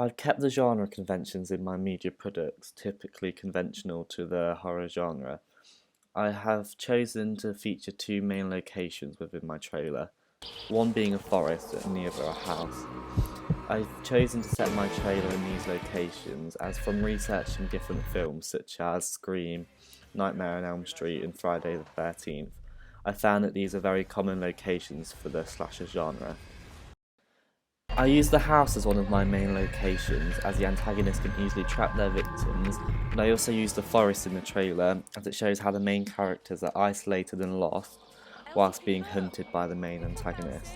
I've kept the genre conventions in my media products typically conventional to the horror genre. I have chosen to feature two main locations within my trailer, one being a forest and the other a house. I've chosen to set my trailer in these locations as from researching different films such as Scream, Nightmare on Elm Street and Friday the 13th, I found that these are very common locations for the slasher genre. I use the house as one of my main locations as the antagonist can easily trap their victims, and I also use the forest in the trailer as it shows how the main characters are isolated and lost whilst being hunted by the main antagonist.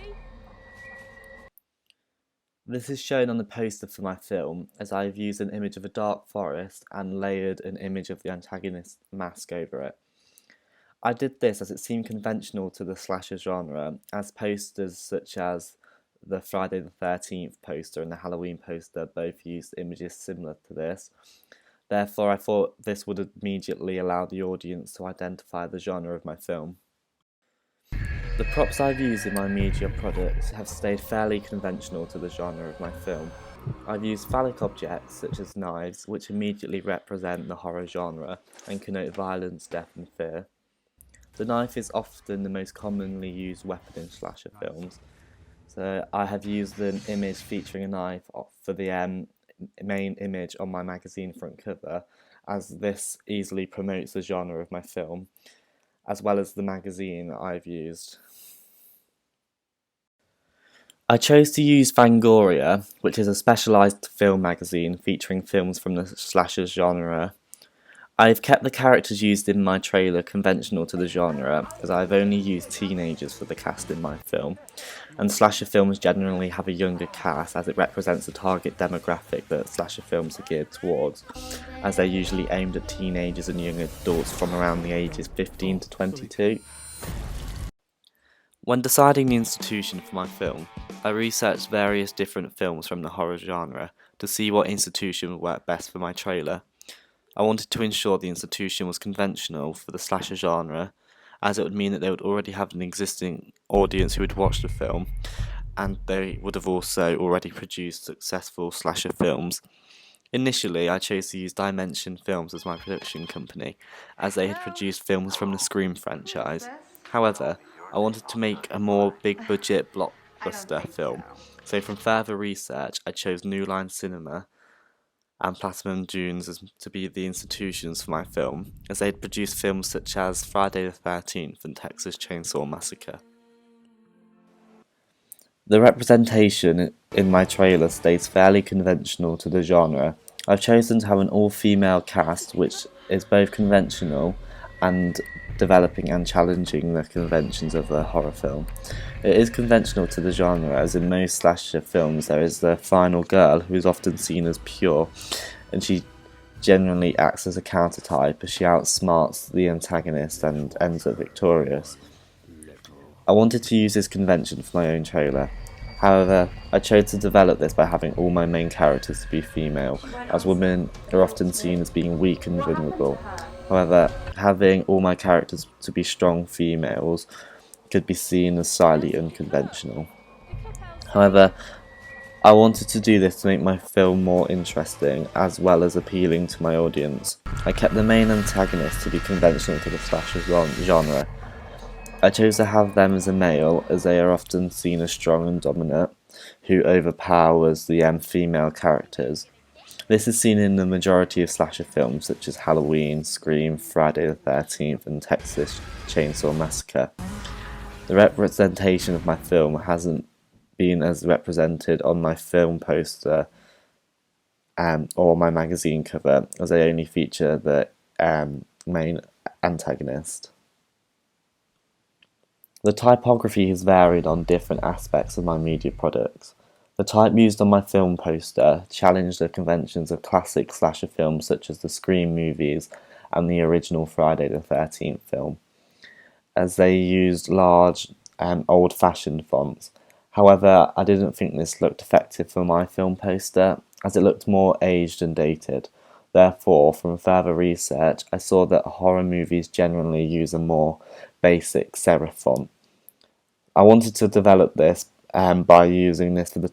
This is shown on the poster for my film, as I have used an image of a dark forest and layered an image of the antagonist's mask over it. I did this as it seemed conventional to the slasher genre, as posters such as the Friday the 13th poster and the Halloween poster both used images similar to this. Therefore, I thought this would immediately allow the audience to identify the genre of my film. The props I've used in my media products have stayed fairly conventional to the genre of my film. I've used phallic objects such as knives, which immediately represent the horror genre and connote violence, death, and fear. The knife is often the most commonly used weapon in slasher films, so I have used an image featuring a knife for the main image on my magazine front cover, as this easily promotes the genre of my film, as well as the magazine I've used. I chose to use Fangoria, which is a specialised film magazine featuring films from the slasher genre. I've kept the characters used in my trailer conventional to the genre, as I've only used teenagers for the cast in my film, and slasher films generally have a younger cast as it represents the target demographic that slasher films are geared towards, as they're usually aimed at teenagers and young adults from around the ages 15 to 22. When deciding the institution for my film, I researched various different films from the horror genre to see what institution would work best for my trailer. I wanted to ensure the institution was conventional for the slasher genre, as it would mean that they would already have an existing audience who would watch the film, and they would have also already produced successful slasher films. Initially, I chose to use Dimension Films as my production company, as they had produced films from the Scream franchise. However, I wanted to make a more big budget blockbuster film, so from further research, I chose New Line Cinema and Platinum Dunes as to be the institutions for my film, as they had produced films such as Friday the 13th and Texas Chainsaw Massacre. The representation in my trailer stays fairly conventional to the genre. I've chosen to have an all-female cast, which is both conventional and developing and challenging the conventions of a horror film. It is conventional to the genre, as in most slasher films there is the final girl who is often seen as pure, and she generally acts as a counter-type as she outsmarts the antagonist and ends up victorious. I wanted to use this convention for my own trailer. However, I chose to develop this by having all my main characters to be female, as women are often seen as being weak and vulnerable. However, having all my characters to be strong females could be seen as slightly unconventional. However, I wanted to do this to make my film more interesting, as well as appealing to my audience. I kept the main antagonist to be conventional to the slasher genre. I chose to have them as a male, as they are often seen as strong and dominant, who overpowers the female characters. This is seen in the majority of slasher films such as Halloween, Scream, Friday the 13th and Texas Chainsaw Massacre. The representation of my film hasn't been as represented on my film poster or my magazine cover, as they only feature the main antagonist. The typography has varied on different aspects of my media products. The type used on my film poster challenged the conventions of classic slasher films such as the Scream movies and the original Friday the 13th film, as they used large, old-fashioned fonts. However, I didn't think this looked effective for my film poster, as it looked more aged and dated. Therefore, from further research, I saw that horror movies generally use a more basic serif font. I wanted to develop this by using this for the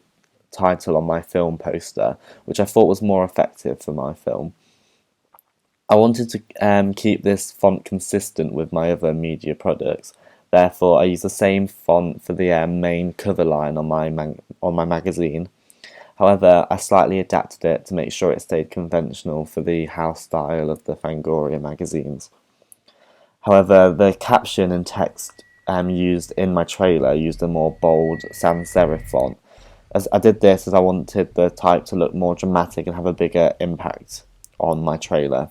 title on my film poster, which I thought was more effective for my film. I wanted to keep this font consistent with my other media products. Therefore, I used the same font for the main cover line on my magazine. However, I slightly adapted it to make sure it stayed conventional for the house style of the Fangoria magazines. However, the caption and text used in my trailer used a more bold sans serif font. As I did this as I wanted the type to look more dramatic and have a bigger impact on my trailer.